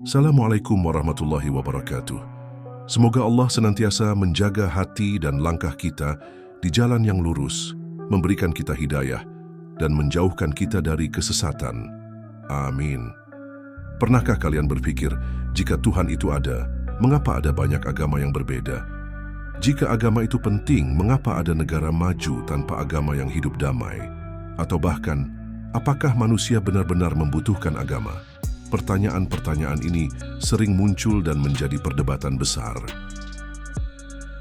Assalamualaikum warahmatullahi wabarakatuh. Semoga Allah senantiasa menjaga hati dan langkah kita di jalan yang lurus, memberikan kita hidayah, dan menjauhkan kita dari kesesatan. Amin. Pernahkah kalian berpikir, jika Tuhan itu ada, mengapa ada banyak agama yang berbeda? Jika agama itu penting, mengapa ada negara maju tanpa agama yang hidup damai? Atau bahkan, apakah manusia benar-benar membutuhkan agama? Pertanyaan-pertanyaan ini sering muncul dan menjadi perdebatan besar.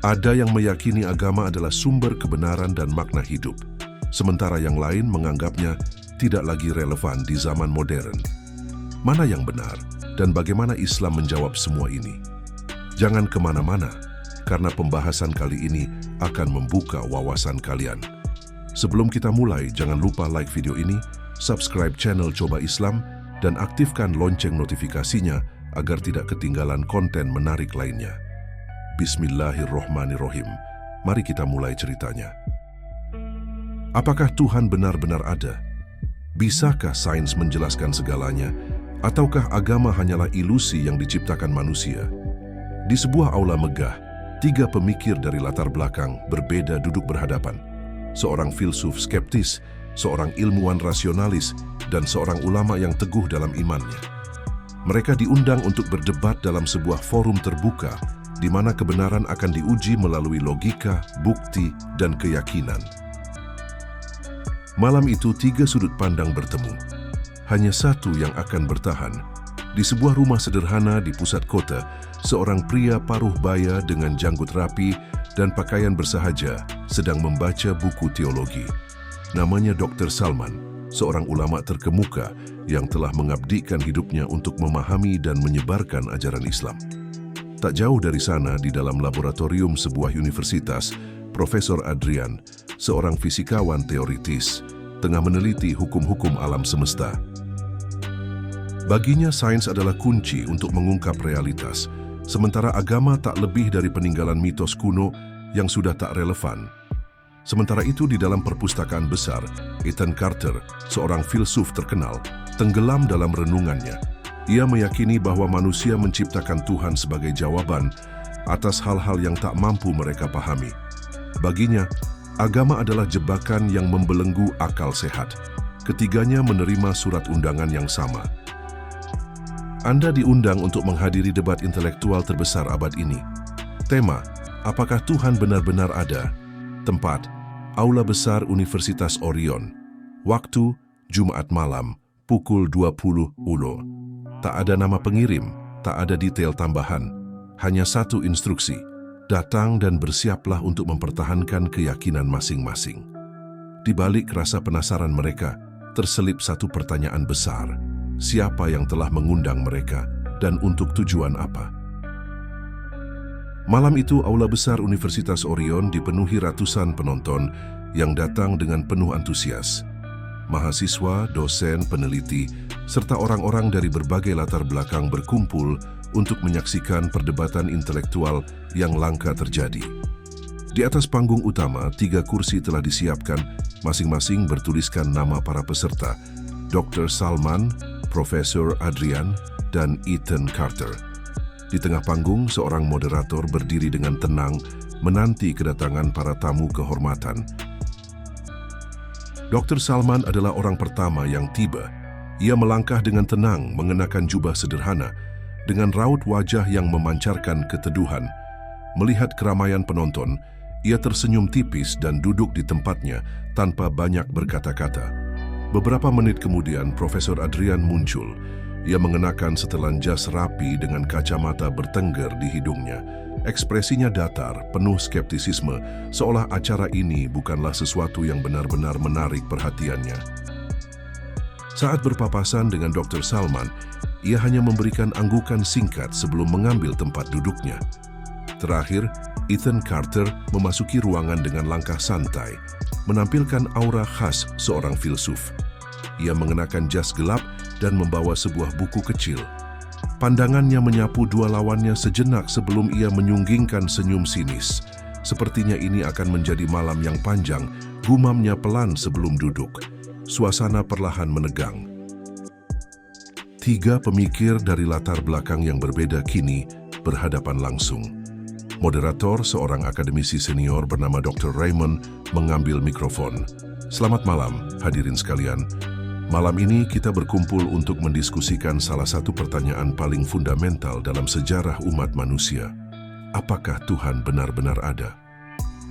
Ada yang meyakini agama adalah sumber kebenaran dan makna hidup, sementara yang lain menganggapnya tidak lagi relevan di zaman modern. Mana yang benar dan bagaimana Islam menjawab semua ini? Jangan kemana-mana, karena pembahasan kali ini akan membuka wawasan kalian. Sebelum kita mulai, jangan lupa like video ini, subscribe channel Coba Islam, dan aktifkan lonceng notifikasinya agar tidak ketinggalan konten menarik lainnya. Bismillahirrohmanirrohim. Mari kita mulai ceritanya. Apakah Tuhan benar-benar ada? Bisakah sains menjelaskan segalanya? Ataukah agama hanyalah ilusi yang diciptakan manusia? Di sebuah aula megah, tiga pemikir dari latar belakang berbeda duduk berhadapan. Seorang filsuf skeptis, seorang ilmuwan rasionalis, dan seorang ulama yang teguh dalam imannya. Mereka diundang untuk berdebat dalam sebuah forum terbuka di mana kebenaran akan diuji melalui logika, bukti, dan keyakinan. Malam itu tiga sudut pandang bertemu. Hanya satu yang akan bertahan. Di sebuah rumah sederhana di pusat kota, seorang pria paruh baya dengan janggut rapi dan pakaian bersahaja sedang membaca buku teologi. Namanya Dr. Salman, seorang ulama terkemuka yang telah mengabdikan hidupnya untuk memahami dan menyebarkan ajaran Islam. Tak jauh dari sana, di dalam laboratorium sebuah universitas, Profesor Adrian, seorang fisikawan teoritis, tengah meneliti hukum-hukum alam semesta. Baginya, sains adalah kunci untuk mengungkap realitas, sementara agama tak lebih dari peninggalan mitos kuno yang sudah tak relevan. Sementara itu, di dalam perpustakaan besar, Ethan Carter, seorang filsuf terkenal, tenggelam dalam renungannya. Ia meyakini bahwa manusia menciptakan Tuhan sebagai jawaban atas hal-hal yang tak mampu mereka pahami. Baginya, agama adalah jebakan yang membelenggu akal sehat. Ketiganya menerima surat undangan yang sama. Anda diundang untuk menghadiri debat intelektual terbesar abad ini. Tema, apakah Tuhan benar-benar ada? Tempat, Aula Besar Universitas Orion. Waktu, Jumat malam, pukul 20 ULO. Tak ada nama pengirim, tak ada detail tambahan. Hanya satu instruksi, datang dan bersiaplah untuk mempertahankan keyakinan masing-masing. Di balik rasa penasaran mereka, terselip satu pertanyaan besar. Siapa yang telah mengundang mereka dan untuk tujuan apa? Malam itu, Aula Besar Universitas Orion dipenuhi ratusan penonton yang datang dengan penuh antusias. Mahasiswa, dosen, peneliti, serta orang-orang dari berbagai latar belakang berkumpul untuk menyaksikan perdebatan intelektual yang langka terjadi. Di atas panggung utama, 3 kursi telah disiapkan, masing-masing bertuliskan nama para peserta, Dr. Salman, Profesor Adrian, dan Ethan Carter. Di tengah panggung, seorang moderator berdiri dengan tenang menanti kedatangan para tamu kehormatan. Dr. Salman adalah orang pertama yang tiba. Ia melangkah dengan tenang, mengenakan jubah sederhana, dengan raut wajah yang memancarkan keteduhan. Melihat keramaian penonton, ia tersenyum tipis dan duduk di tempatnya tanpa banyak berkata-kata. Beberapa menit kemudian, Profesor Adrian muncul. Ia mengenakan setelan jas rapi dengan kacamata bertengger di hidungnya. Ekspresinya datar, penuh skeptisisme, seolah acara ini bukanlah sesuatu yang benar-benar menarik perhatiannya. Saat berpapasan dengan Dr. Salman, ia hanya memberikan anggukan singkat sebelum mengambil tempat duduknya. Terakhir, Ethan Carter memasuki ruangan dengan langkah santai, menampilkan aura khas seorang filsuf. Ia mengenakan jas gelap dan membawa sebuah buku kecil. Pandangannya menyapu dua lawannya sejenak sebelum ia menyunggingkan senyum sinis. Sepertinya ini akan menjadi malam yang panjang, gumamnya pelan sebelum duduk. Suasana perlahan menegang. Tiga pemikir dari latar belakang yang berbeda kini berhadapan langsung. Moderator, seorang akademisi senior bernama Dr. Raymond, mengambil mikrofon. Selamat malam, hadirin sekalian. Malam ini kita berkumpul untuk mendiskusikan salah satu pertanyaan paling fundamental dalam sejarah umat manusia. Apakah Tuhan benar-benar ada?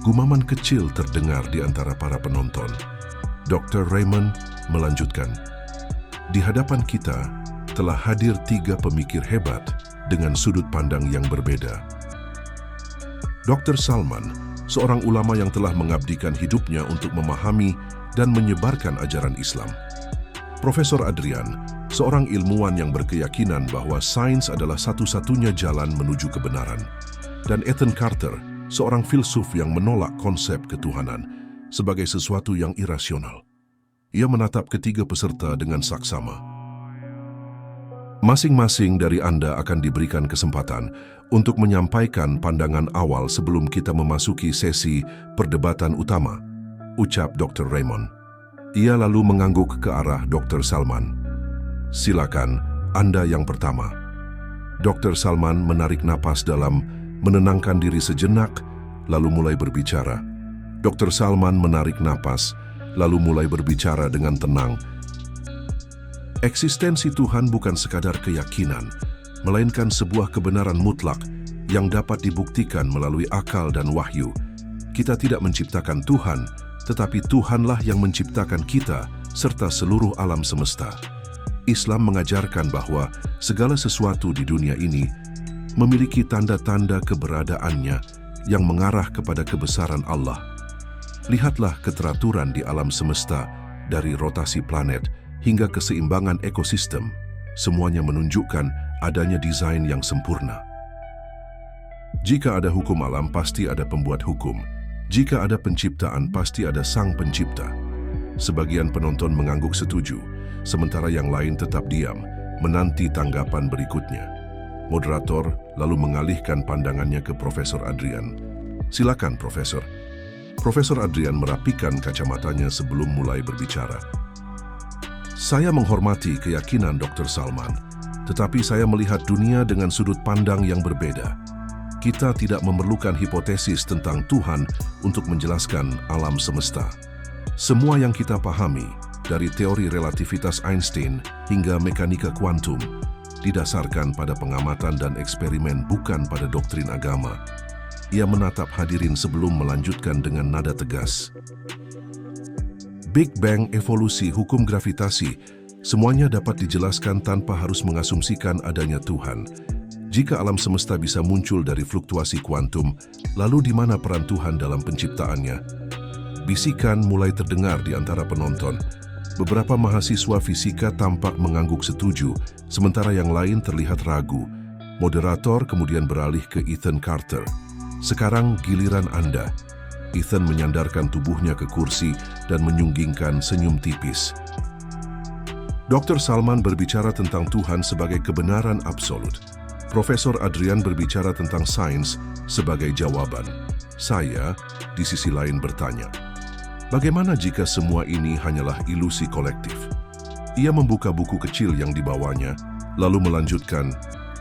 Gumaman kecil terdengar di antara para penonton. Dr. Raymond melanjutkan, di hadapan kita telah hadir tiga pemikir hebat dengan sudut pandang yang berbeda. Dr. Salman, seorang ulama yang telah mengabdikan hidupnya untuk memahami dan menyebarkan ajaran Islam. Profesor Adrian, seorang ilmuwan yang berkeyakinan bahwa sains adalah satu-satunya jalan menuju kebenaran. Dan Ethan Carter, seorang filsuf yang menolak konsep ketuhanan sebagai sesuatu yang irasional. Ia menatap ketiga peserta dengan saksama. Masing-masing dari Anda akan diberikan kesempatan untuk menyampaikan pandangan awal sebelum kita memasuki sesi perdebatan utama, ucap Dr. Raymond. Ia lalu mengangguk ke arah Dr. Salman. Silakan, Anda yang pertama. Dr. Salman menarik napas dalam, menenangkan diri sejenak, lalu mulai berbicara. Dr. Salman menarik napas, lalu mulai berbicara dengan tenang. Eksistensi Tuhan bukan sekadar keyakinan, melainkan sebuah kebenaran mutlak yang dapat dibuktikan melalui akal dan wahyu. Kita tidak menciptakan Tuhan, tetapi Tuhanlah yang menciptakan kita serta seluruh alam semesta. Islam mengajarkan bahwa segala sesuatu di dunia ini memiliki tanda-tanda keberadaannya yang mengarah kepada kebesaran Allah. Lihatlah keteraturan di alam semesta, dari rotasi planet hingga keseimbangan ekosistem. Semuanya menunjukkan adanya desain yang sempurna. Jika ada hukum alam, pasti ada pembuat hukum. Jika ada penciptaan, pasti ada sang pencipta. Sebagian penonton mengangguk setuju, sementara yang lain tetap diam, menanti tanggapan berikutnya. Moderator lalu mengalihkan pandangannya ke Profesor Adrian. Silakan, Profesor. Profesor Adrian merapikan kacamatanya sebelum mulai berbicara. Saya menghormati keyakinan Dr. Salman, tetapi saya melihat dunia dengan sudut pandang yang berbeda. Kita tidak memerlukan hipotesis tentang Tuhan untuk menjelaskan alam semesta. Semua yang kita pahami, dari teori relativitas Einstein hingga mekanika kuantum, didasarkan pada pengamatan dan eksperimen, bukan pada doktrin agama. Ia menatap hadirin sebelum melanjutkan dengan nada tegas. Big Bang, evolusi, hukum gravitasi, semuanya dapat dijelaskan tanpa harus mengasumsikan adanya Tuhan. Jika alam semesta bisa muncul dari fluktuasi kuantum, lalu di mana peran Tuhan dalam penciptaannya? Bisikan mulai terdengar di antara penonton. Beberapa mahasiswa fisika tampak mengangguk setuju, sementara yang lain terlihat ragu. Moderator kemudian beralih ke Ethan Carter. Sekarang giliran Anda. Ethan menyandarkan tubuhnya ke kursi dan menyunggingkan senyum tipis. Dr. Salman berbicara tentang Tuhan sebagai kebenaran absolut. Profesor Adrian berbicara tentang sains sebagai jawaban. Saya, di sisi lain, bertanya, bagaimana jika semua ini hanyalah ilusi kolektif? Ia membuka buku kecil yang dibawanya, lalu melanjutkan.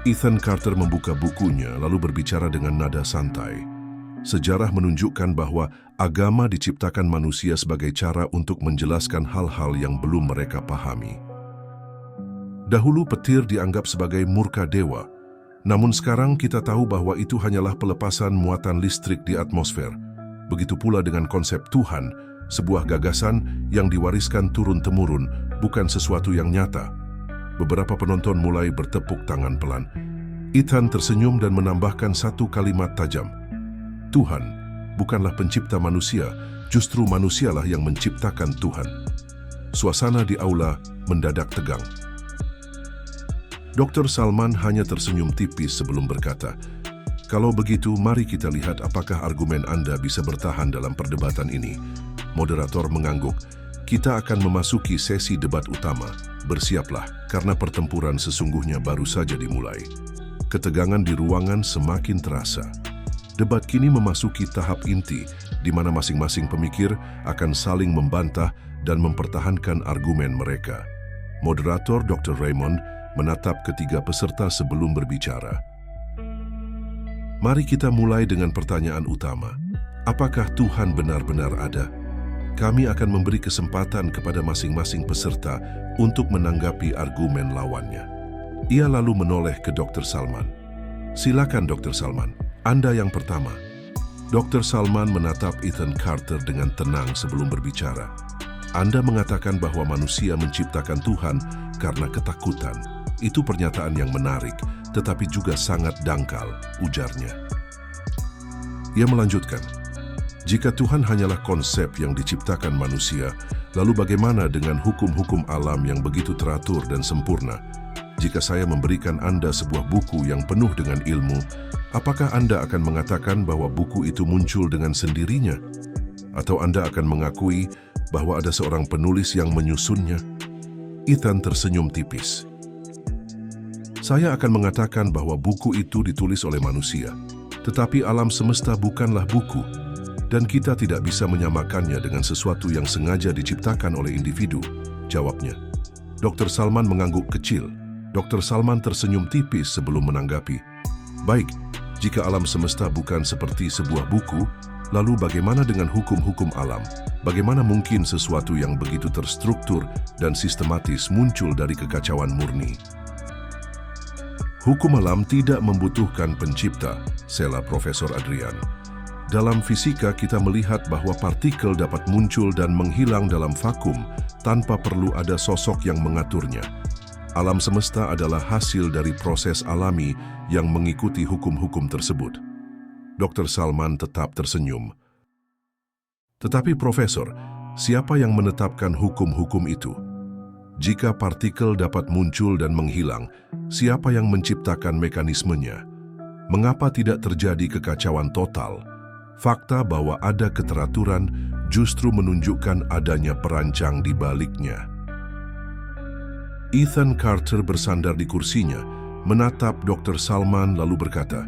Ethan Carter membuka bukunya, lalu berbicara dengan nada santai. Sejarah menunjukkan bahwa agama diciptakan manusia sebagai cara untuk menjelaskan hal-hal yang belum mereka pahami. Dahulu petir dianggap sebagai murka dewa, namun sekarang kita tahu bahwa itu hanyalah pelepasan muatan listrik di atmosfer. Begitu pula dengan konsep Tuhan, sebuah gagasan yang diwariskan turun-temurun, bukan sesuatu yang nyata. Beberapa penonton mulai bertepuk tangan pelan. Ethan tersenyum dan menambahkan satu kalimat tajam. Tuhan bukanlah pencipta manusia, justru manusialah yang menciptakan Tuhan. Suasana di aula mendadak tegang. Dr. Salman hanya tersenyum tipis sebelum berkata, kalau begitu, mari kita lihat apakah argumen Anda bisa bertahan dalam perdebatan ini. Moderator mengangguk. Kita akan memasuki sesi debat utama. Bersiaplah, karena pertempuran sesungguhnya baru saja dimulai. Ketegangan di ruangan semakin terasa. Debat kini memasuki tahap inti, di mana masing-masing pemikir akan saling membantah dan mempertahankan argumen mereka. Moderator Dr. Raymond menatap ketiga peserta sebelum berbicara. Mari kita mulai dengan pertanyaan utama. Apakah Tuhan benar-benar ada? Kami akan memberi kesempatan kepada masing-masing peserta untuk menanggapi argumen lawannya. Ia lalu menoleh ke Dr. Salman. Silakan Dr. Salman, Anda yang pertama. Dr. Salman menatap Ethan Carter dengan tenang sebelum berbicara. Anda mengatakan bahwa manusia menciptakan Tuhan karena ketakutan. Itu pernyataan yang menarik, tetapi juga sangat dangkal, ujarnya. Ia melanjutkan, jika Tuhan hanyalah konsep yang diciptakan manusia, lalu bagaimana dengan hukum-hukum alam yang begitu teratur dan sempurna? Jika saya memberikan Anda sebuah buku yang penuh dengan ilmu, apakah Anda akan mengatakan bahwa buku itu muncul dengan sendirinya? Atau Anda akan mengakui bahwa ada seorang penulis yang menyusunnya? Ethan tersenyum tipis. Saya akan mengatakan bahwa buku itu ditulis oleh manusia, tetapi alam semesta bukanlah buku, dan kita tidak bisa menyamakannya dengan sesuatu yang sengaja diciptakan oleh individu, jawabnya. Dr. Salman mengangguk kecil. Dr. Salman tersenyum tipis sebelum menanggapi. Baik, jika alam semesta bukan seperti sebuah buku, lalu bagaimana dengan hukum-hukum alam? Bagaimana mungkin sesuatu yang begitu terstruktur dan sistematis muncul dari kekacauan murni? Hukum alam tidak membutuhkan pencipta, sela Profesor Adrian. Dalam fisika kita melihat bahwa partikel dapat muncul dan menghilang dalam vakum tanpa perlu ada sosok yang mengaturnya. Alam semesta adalah hasil dari proses alami yang mengikuti hukum-hukum tersebut. Dr. Salman tetap tersenyum. Tetapi Profesor, siapa yang menetapkan hukum-hukum itu? Jika partikel dapat muncul dan menghilang, siapa yang menciptakan mekanismenya? Mengapa tidak terjadi kekacauan total? Fakta bahwa ada keteraturan justru menunjukkan adanya perancang di baliknya. Ethan Carter bersandar di kursinya, menatap Dr. Salman lalu berkata,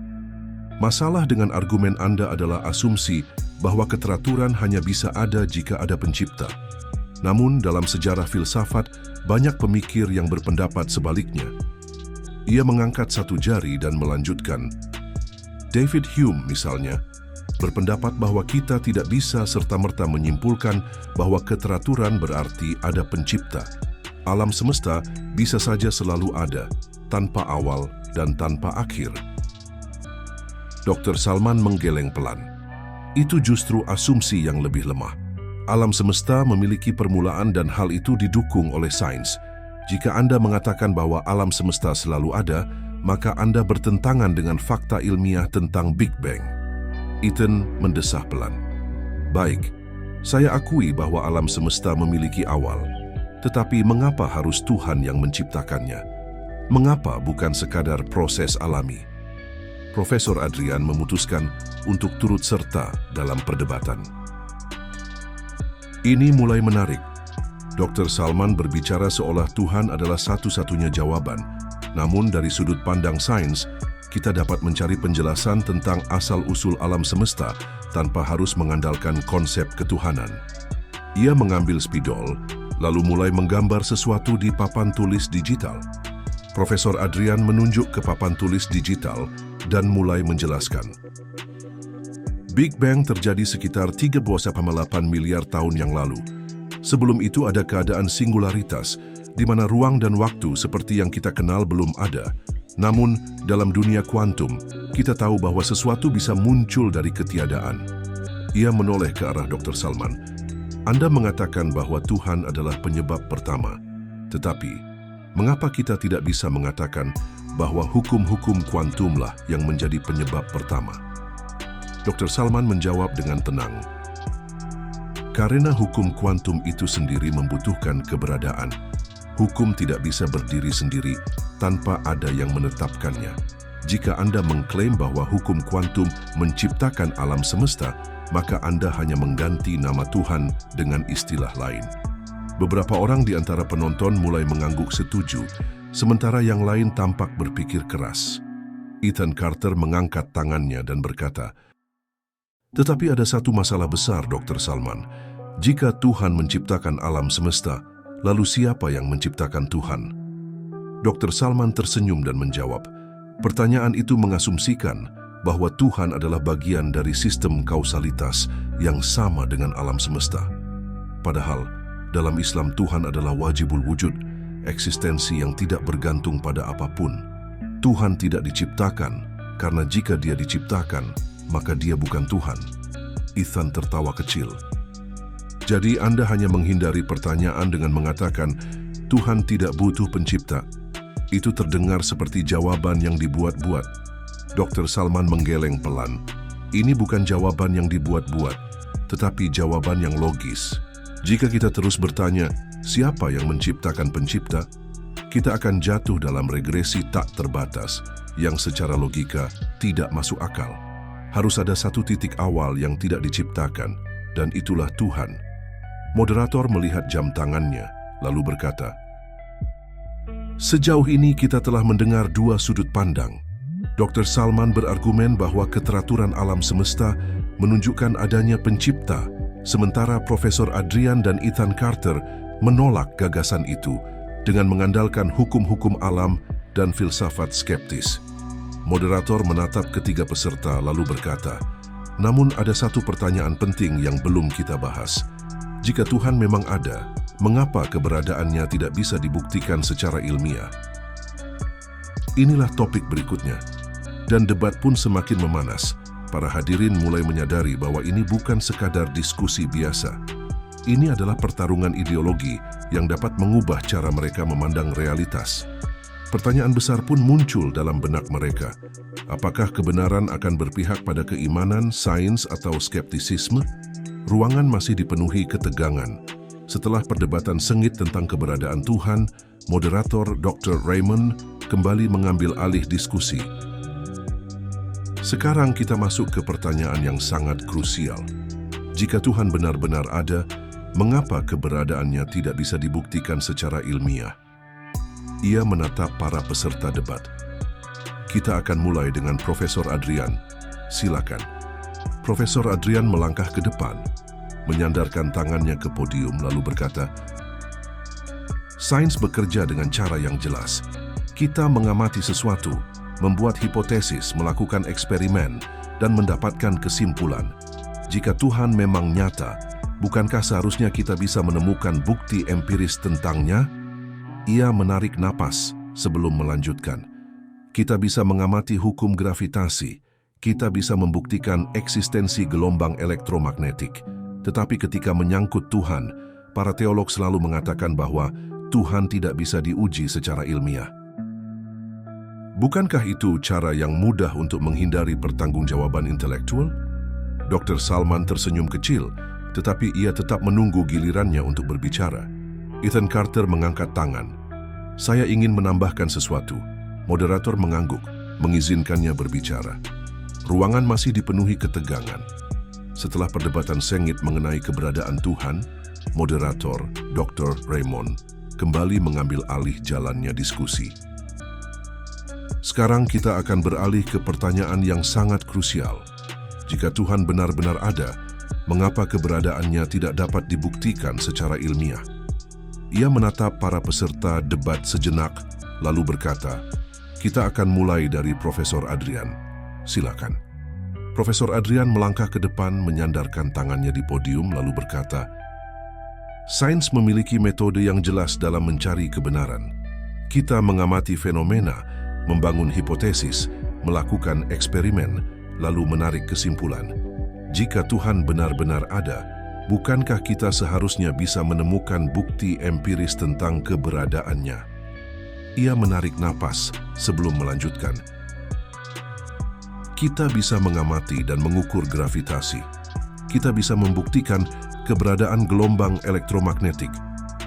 masalah dengan argumen Anda adalah asumsi bahwa keteraturan hanya bisa ada jika ada pencipta. Namun dalam sejarah filsafat, banyak pemikir yang berpendapat sebaliknya. Ia mengangkat satu jari dan melanjutkan, David Hume misalnya, berpendapat bahwa kita tidak bisa serta-merta menyimpulkan bahwa keteraturan berarti ada pencipta. Alam semesta bisa saja selalu ada, tanpa awal dan tanpa akhir. Dr. Salman menggeleng pelan. Itu justru asumsi yang lebih lemah. Alam semesta memiliki permulaan dan hal itu didukung oleh sains. Jika Anda mengatakan bahwa alam semesta selalu ada, maka Anda bertentangan dengan fakta ilmiah tentang Big Bang. Ethan mendesah pelan. Baik, saya akui bahwa alam semesta memiliki awal. Tetapi mengapa harus Tuhan yang menciptakannya? Mengapa bukan sekadar proses alami? Profesor Adrian memutuskan untuk turut serta dalam perdebatan. Ini mulai menarik. Dr. Salman berbicara seolah Tuhan adalah satu-satunya jawaban. Namun dari sudut pandang sains, kita dapat mencari penjelasan tentang asal-usul alam semesta tanpa harus mengandalkan konsep ketuhanan. Ia mengambil spidol, lalu mulai menggambar sesuatu di papan tulis digital. Profesor Adrian menunjuk ke papan tulis digital dan mulai menjelaskan. Big Bang terjadi sekitar 3,8 miliar tahun yang lalu. Sebelum itu ada keadaan singularitas, di mana ruang dan waktu seperti yang kita kenal belum ada. Namun, dalam dunia kuantum, kita tahu bahwa sesuatu bisa muncul dari ketiadaan. Ia menoleh ke arah Dr. Salman. Anda mengatakan bahwa Tuhan adalah penyebab pertama. Tetapi, mengapa kita tidak bisa mengatakan bahwa hukum-hukum kuantumlah yang menjadi penyebab pertama? Dr. Salman menjawab dengan tenang. Karena hukum kuantum itu sendiri membutuhkan keberadaan. Hukum tidak bisa berdiri sendiri tanpa ada yang menetapkannya. Jika Anda mengklaim bahwa hukum kuantum menciptakan alam semesta, maka Anda hanya mengganti nama Tuhan dengan istilah lain. Beberapa orang di antara penonton mulai mengangguk setuju, sementara yang lain tampak berpikir keras. Ethan Carter mengangkat tangannya dan berkata, "Tetapi ada satu masalah besar, Dr. Salman. Jika Tuhan menciptakan alam semesta, lalu siapa yang menciptakan Tuhan?" Dr. Salman tersenyum dan menjawab, pertanyaan itu mengasumsikan bahwa Tuhan adalah bagian dari sistem kausalitas yang sama dengan alam semesta. Padahal, dalam Islam Tuhan adalah wajibul wujud, eksistensi yang tidak bergantung pada apapun. Tuhan tidak diciptakan, karena jika dia diciptakan, maka dia bukan Tuhan. Ethan tertawa kecil. Jadi Anda hanya menghindari pertanyaan dengan mengatakan, Tuhan tidak butuh pencipta. Itu terdengar seperti jawaban yang dibuat-buat. Dr. Salman menggeleng pelan. Ini bukan jawaban yang dibuat-buat, tetapi jawaban yang logis. Jika kita terus bertanya, siapa yang menciptakan pencipta? Kita akan jatuh dalam regresi tak terbatas, yang secara logika tidak masuk akal. Harus ada satu titik awal yang tidak diciptakan, dan itulah Tuhan. Moderator melihat jam tangannya, lalu berkata, sejauh ini kita telah mendengar dua sudut pandang. Dr. Salman berargumen bahwa keteraturan alam semesta menunjukkan adanya pencipta, sementara Profesor Adrian dan Ethan Carter menolak gagasan itu dengan mengandalkan hukum-hukum alam dan filsafat skeptis. Moderator menatap ketiga peserta lalu berkata, namun ada satu pertanyaan penting yang belum kita bahas. Jika Tuhan memang ada, mengapa keberadaannya tidak bisa dibuktikan secara ilmiah? Inilah topik berikutnya. Dan debat pun semakin memanas. Para hadirin mulai menyadari bahwa ini bukan sekadar diskusi biasa. Ini adalah pertarungan ideologi yang dapat mengubah cara mereka memandang realitas. Pertanyaan besar pun muncul dalam benak mereka. Apakah kebenaran akan berpihak pada keimanan, sains, atau skeptisisme? Ruangan masih dipenuhi ketegangan. Setelah perdebatan sengit tentang keberadaan Tuhan, moderator Dr. Raymond kembali mengambil alih diskusi. Sekarang kita masuk ke pertanyaan yang sangat krusial. Jika Tuhan benar-benar ada, mengapa keberadaannya tidak bisa dibuktikan secara ilmiah? Ia menatap para peserta debat. Kita akan mulai dengan Profesor Adrian. Silakan. Profesor Adrian melangkah ke depan, menyandarkan tangannya ke podium lalu berkata, sains bekerja dengan cara yang jelas. Kita mengamati sesuatu, membuat hipotesis, melakukan eksperimen, dan mendapatkan kesimpulan. Jika Tuhan memang nyata, bukankah seharusnya kita bisa menemukan bukti empiris tentangnya? Ia menarik napas sebelum melanjutkan. Kita bisa mengamati hukum gravitasi, kita bisa membuktikan eksistensi gelombang elektromagnetik. Tetapi ketika menyangkut Tuhan, para teolog selalu mengatakan bahwa Tuhan tidak bisa diuji secara ilmiah. Bukankah itu cara yang mudah untuk menghindari pertanggungjawaban intelektual? Dr. Salman tersenyum kecil, tetapi ia tetap menunggu gilirannya untuk berbicara. Ethan Carter mengangkat tangan. Saya ingin menambahkan sesuatu. Moderator mengangguk, mengizinkannya berbicara. Ruangan masih dipenuhi ketegangan. Setelah perdebatan sengit mengenai keberadaan Tuhan, moderator Dr. Raymond kembali mengambil alih jalannya diskusi. Sekarang kita akan beralih ke pertanyaan yang sangat krusial. Jika Tuhan benar-benar ada, mengapa keberadaannya tidak dapat dibuktikan secara ilmiah? Ia menatap para peserta debat sejenak, lalu berkata, kita akan mulai dari Profesor Adrian. Silakan. Profesor Adrian melangkah ke depan, menyandarkan tangannya di podium, lalu berkata, sains memiliki metode yang jelas dalam mencari kebenaran. Kita mengamati fenomena, membangun hipotesis, melakukan eksperimen, lalu menarik kesimpulan. Jika Tuhan benar-benar ada, bukankah kita seharusnya bisa menemukan bukti empiris tentang keberadaannya? Ia menarik napas sebelum melanjutkan. Kita bisa mengamati dan mengukur gravitasi. Kita bisa membuktikan keberadaan gelombang elektromagnetik.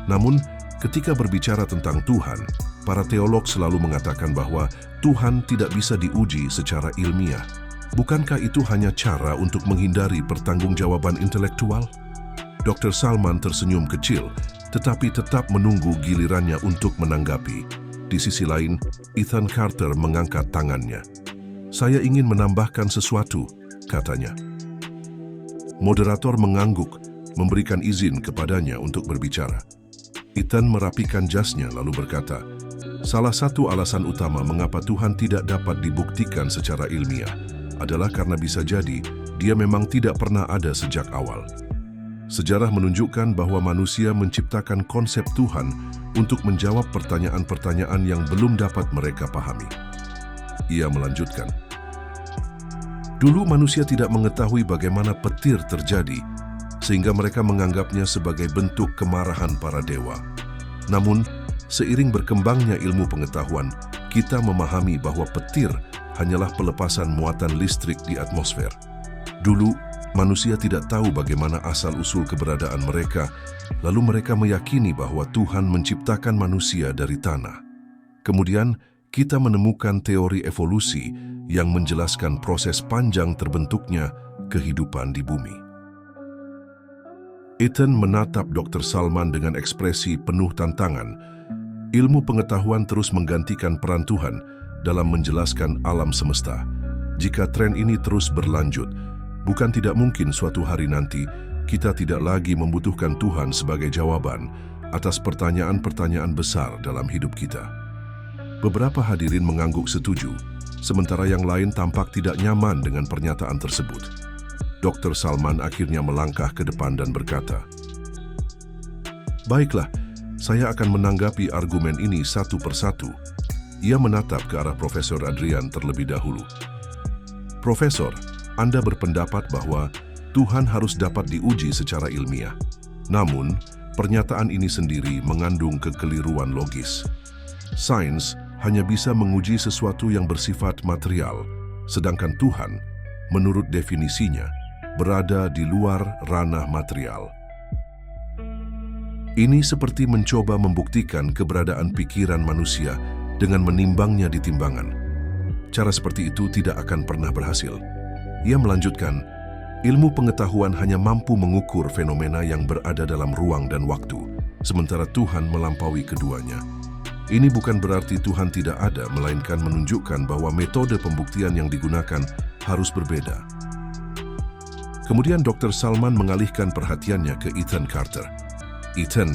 Namun, ketika berbicara tentang Tuhan, para teolog selalu mengatakan bahwa Tuhan tidak bisa diuji secara ilmiah. Bukankah itu hanya cara untuk menghindari pertanggungjawaban intelektual? Dr. Salman tersenyum kecil, tetapi tetap menunggu gilirannya untuk menanggapi. Di sisi lain, Ethan Carter mengangkat tangannya. Saya ingin menambahkan sesuatu, katanya. Moderator mengangguk, memberikan izin kepadanya untuk berbicara. Ethan merapikan jasnya lalu berkata, salah satu alasan utama mengapa Tuhan tidak dapat dibuktikan secara ilmiah adalah karena bisa jadi dia memang tidak pernah ada sejak awal. Sejarah menunjukkan bahwa manusia menciptakan konsep Tuhan untuk menjawab pertanyaan-pertanyaan yang belum dapat mereka pahami. Ia melanjutkan, dulu manusia tidak mengetahui bagaimana petir terjadi, sehingga mereka menganggapnya sebagai bentuk kemarahan para dewa. Namun, seiring berkembangnya ilmu pengetahuan, kita memahami bahwa petir hanyalah pelepasan muatan listrik di atmosfer. Dulu, manusia tidak tahu bagaimana asal-usul keberadaan mereka, lalu mereka meyakini bahwa Tuhan menciptakan manusia dari tanah. Kemudian, kita menemukan teori evolusi yang menjelaskan proses panjang terbentuknya kehidupan di bumi. Ethan menatap Dr. Salman dengan ekspresi penuh tantangan. Ilmu pengetahuan terus menggantikan peran Tuhan dalam menjelaskan alam semesta. Jika tren ini terus berlanjut, bukan tidak mungkin suatu hari nanti kita tidak lagi membutuhkan Tuhan sebagai jawaban atas pertanyaan-pertanyaan besar dalam hidup kita. Beberapa hadirin mengangguk setuju, sementara yang lain tampak tidak nyaman dengan pernyataan tersebut. Dr. Salman akhirnya melangkah ke depan dan berkata, baiklah, saya akan menanggapi argumen ini satu persatu. Ia menatap ke arah Profesor Adrian terlebih dahulu. Profesor, Anda berpendapat bahwa Tuhan harus dapat diuji secara ilmiah. Namun, pernyataan ini sendiri mengandung kekeliruan logis. Sains hanya bisa menguji sesuatu yang bersifat material, sedangkan Tuhan, menurut definisinya, berada di luar ranah material. Ini seperti mencoba membuktikan keberadaan pikiran manusia dengan menimbangnya di timbangan. Cara seperti itu tidak akan pernah berhasil. Ia melanjutkan, ilmu pengetahuan hanya mampu mengukur fenomena yang berada dalam ruang dan waktu, sementara Tuhan melampaui keduanya. Ini bukan berarti Tuhan tidak ada, melainkan menunjukkan bahwa metode pembuktian yang digunakan harus berbeda. Kemudian Dr. Salman mengalihkan perhatiannya ke Ethan Carter. Ethan,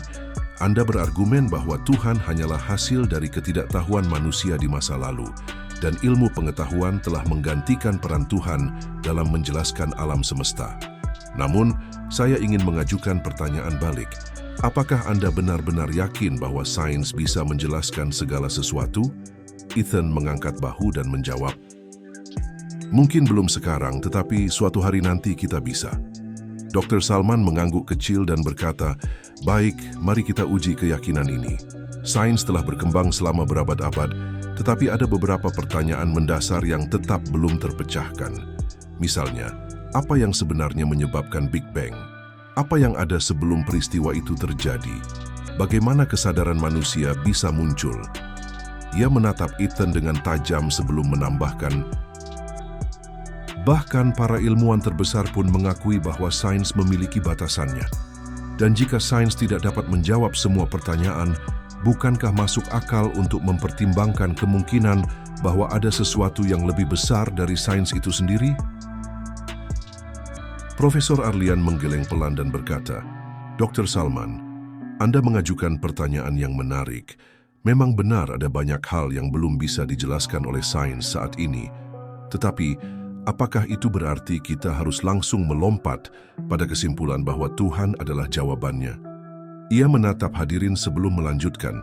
Anda berargumen bahwa Tuhan hanyalah hasil dari ketidaktahuan manusia di masa lalu, dan ilmu pengetahuan telah menggantikan peran Tuhan dalam menjelaskan alam semesta. Namun, saya ingin mengajukan pertanyaan balik. Apakah Anda benar-benar yakin bahwa sains bisa menjelaskan segala sesuatu? Ethan mengangkat bahu dan menjawab, mungkin belum sekarang, tetapi suatu hari nanti kita bisa. Dr. Salman mengangguk kecil dan berkata, baik, mari kita uji keyakinan ini. Sains telah berkembang selama berabad-abad, tetapi ada beberapa pertanyaan mendasar yang tetap belum terpecahkan. Misalnya, apa yang sebenarnya menyebabkan Big Bang? Apa yang ada sebelum peristiwa itu terjadi? Bagaimana kesadaran manusia bisa muncul? Ia menatap Ethan dengan tajam sebelum menambahkan, bahkan para ilmuwan terbesar pun mengakui bahwa sains memiliki batasannya. Dan jika sains tidak dapat menjawab semua pertanyaan, bukankah masuk akal untuk mempertimbangkan kemungkinan bahwa ada sesuatu yang lebih besar dari sains itu sendiri? Profesor Arlian menggeleng pelan dan berkata, Dr. Salman, Anda mengajukan pertanyaan yang menarik. Memang benar ada banyak hal yang belum bisa dijelaskan oleh sains saat ini. Tetapi, apakah itu berarti kita harus langsung melompat pada kesimpulan bahwa Tuhan adalah jawabannya? Ia menatap hadirin sebelum melanjutkan.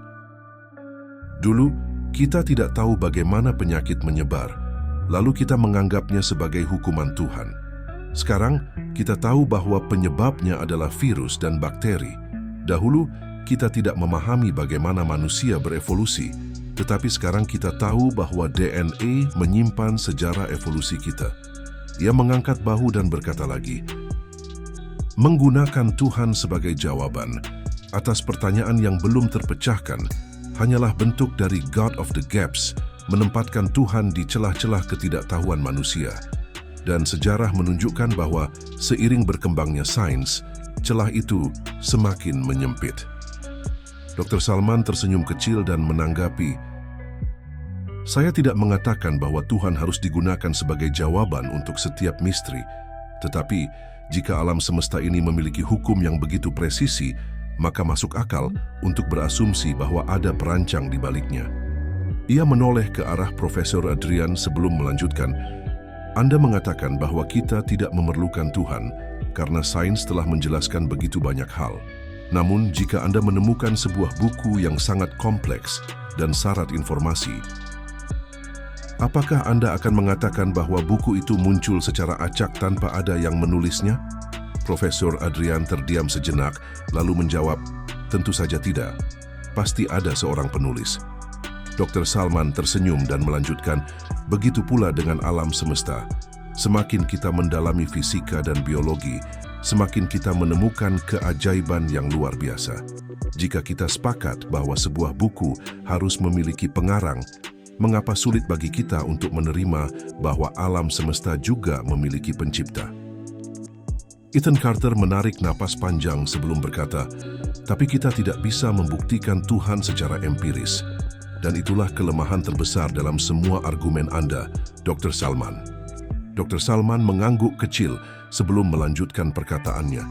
Dulu, kita tidak tahu bagaimana penyakit menyebar, lalu kita menganggapnya sebagai hukuman Tuhan. Sekarang, kita tahu bahwa penyebabnya adalah virus dan bakteri. Dahulu, kita tidak memahami bagaimana manusia berevolusi, tetapi sekarang kita tahu bahwa DNA menyimpan sejarah evolusi kita. Ia mengangkat bahu dan berkata lagi, menggunakan Tuhan sebagai jawaban atas pertanyaan yang belum terpecahkan hanyalah bentuk dari God of the Gaps, menempatkan Tuhan di celah-celah ketidaktahuan manusia. Dan sejarah menunjukkan bahwa seiring berkembangnya sains, celah itu semakin menyempit. Dr. Salman tersenyum kecil dan menanggapi, saya tidak mengatakan bahwa Tuhan harus digunakan sebagai jawaban untuk setiap misteri, tetapi jika alam semesta ini memiliki hukum yang begitu presisi, maka masuk akal untuk berasumsi bahwa ada perancang di baliknya. Ia menoleh ke arah Profesor Adrian sebelum melanjutkan, Anda mengatakan bahwa kita tidak memerlukan Tuhan karena sains telah menjelaskan begitu banyak hal. Namun, jika Anda menemukan sebuah buku yang sangat kompleks dan syarat informasi, apakah Anda akan mengatakan bahwa buku itu muncul secara acak tanpa ada yang menulisnya? Profesor Adrian terdiam sejenak, lalu menjawab, tentu saja tidak. Pasti ada seorang penulis. Dr. Salman tersenyum dan melanjutkan, begitu pula dengan alam semesta. Semakin kita mendalami fisika dan biologi, semakin kita menemukan keajaiban yang luar biasa. Jika kita sepakat bahwa sebuah buku harus memiliki pengarang, mengapa sulit bagi kita untuk menerima bahwa alam semesta juga memiliki pencipta? Ethan Carter menarik napas panjang sebelum berkata, tapi kita tidak bisa membuktikan Tuhan secara empiris. Dan itulah kelemahan terbesar dalam semua argumen Anda, Dr. Salman. Dr. Salman mengangguk kecil sebelum melanjutkan perkataannya.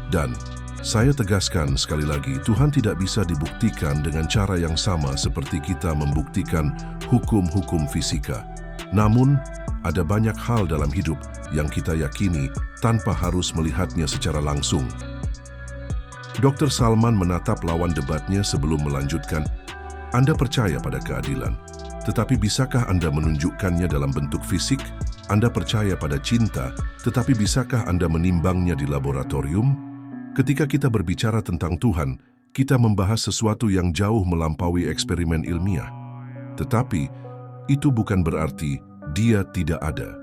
Dan saya tegaskan sekali lagi, Tuhan tidak bisa dibuktikan dengan cara yang sama seperti kita membuktikan hukum-hukum fisika. Namun, ada banyak hal dalam hidup yang kita yakini tanpa harus melihatnya secara langsung. Dr. Salman menatap lawan debatnya sebelum melanjutkan, Anda percaya pada keadilan, tetapi bisakah Anda menunjukkannya dalam bentuk fisik? Anda percaya pada cinta, tetapi bisakah Anda menimbangnya di laboratorium? Ketika kita berbicara tentang Tuhan, kita membahas sesuatu yang jauh melampaui eksperimen ilmiah. Tetapi, itu bukan berarti Dia tidak ada.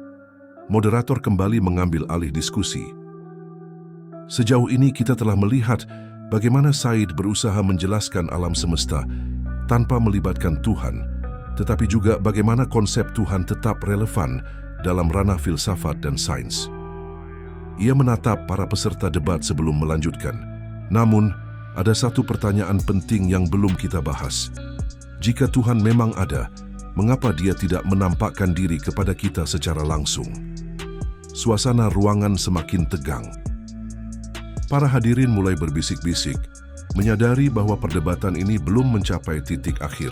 Moderator kembali mengambil alih diskusi. Sejauh ini kita telah melihat bagaimana Said berusaha menjelaskan alam semesta tanpa melibatkan Tuhan, tetapi juga bagaimana konsep Tuhan tetap relevan dalam ranah filsafat dan sains. Ia menatap para peserta debat sebelum melanjutkan. Namun, ada satu pertanyaan penting yang belum kita bahas. Jika Tuhan memang ada, mengapa Dia tidak menampakkan diri kepada kita secara langsung? Suasana ruangan semakin tegang. Para hadirin mulai berbisik-bisik, menyadari bahwa perdebatan ini belum mencapai titik akhir.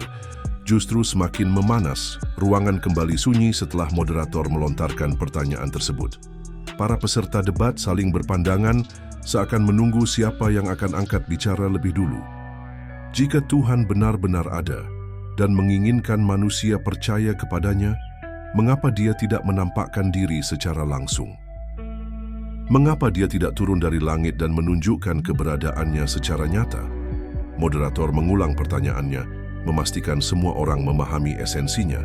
Justru semakin memanas, ruangan kembali sunyi setelah moderator melontarkan pertanyaan tersebut. Para peserta debat saling berpandangan, seakan menunggu siapa yang akan angkat bicara lebih dulu. Jika Tuhan benar-benar ada dan menginginkan manusia percaya kepadanya, mengapa Dia tidak menampakkan diri secara langsung? Mengapa Dia tidak turun dari langit dan menunjukkan keberadaannya secara nyata? Moderator mengulang pertanyaannya, memastikan semua orang memahami esensinya.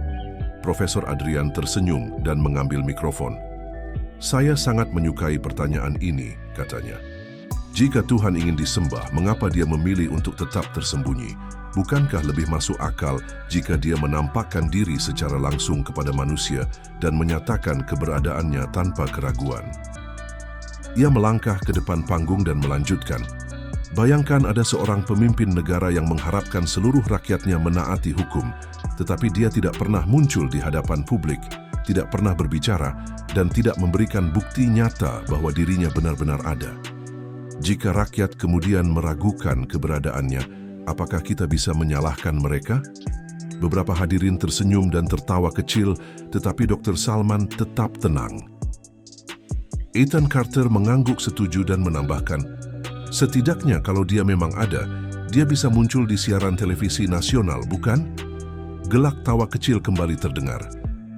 Profesor Adrian tersenyum dan mengambil mikrofon. Saya sangat menyukai pertanyaan ini, katanya. Jika Tuhan ingin disembah, mengapa Dia memilih untuk tetap tersembunyi? Bukankah lebih masuk akal jika Dia menampakkan diri secara langsung kepada manusia dan menyatakan keberadaannya tanpa keraguan? Ia melangkah ke depan panggung dan melanjutkan, bayangkan ada seorang pemimpin negara yang mengharapkan seluruh rakyatnya menaati hukum, tetapi dia tidak pernah muncul di hadapan publik, tidak pernah berbicara, dan tidak memberikan bukti nyata bahwa dirinya benar-benar ada. Jika rakyat kemudian meragukan keberadaannya, apakah kita bisa menyalahkan mereka? Beberapa hadirin tersenyum dan tertawa kecil, tetapi Dr. Salman tetap tenang. Ethan Carter mengangguk setuju dan menambahkan, setidaknya kalau Dia memang ada, Dia bisa muncul di siaran televisi nasional, bukan? Gelak tawa kecil kembali terdengar,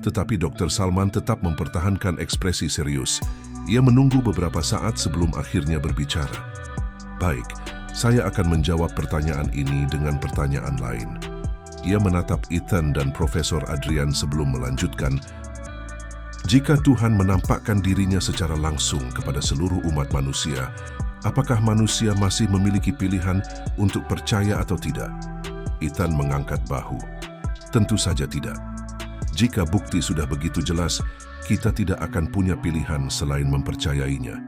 tetapi Dr. Salman tetap mempertahankan ekspresi serius. Ia menunggu beberapa saat sebelum akhirnya berbicara. Baik, saya akan menjawab pertanyaan ini dengan pertanyaan lain. Ia menatap Ethan dan Profesor Adrian sebelum melanjutkan, jika Tuhan menampakkan dirinya secara langsung kepada seluruh umat manusia, apakah manusia masih memiliki pilihan untuk percaya atau tidak? Ethan mengangkat bahu. Tentu saja tidak. Jika bukti sudah begitu jelas, kita tidak akan punya pilihan selain mempercayainya.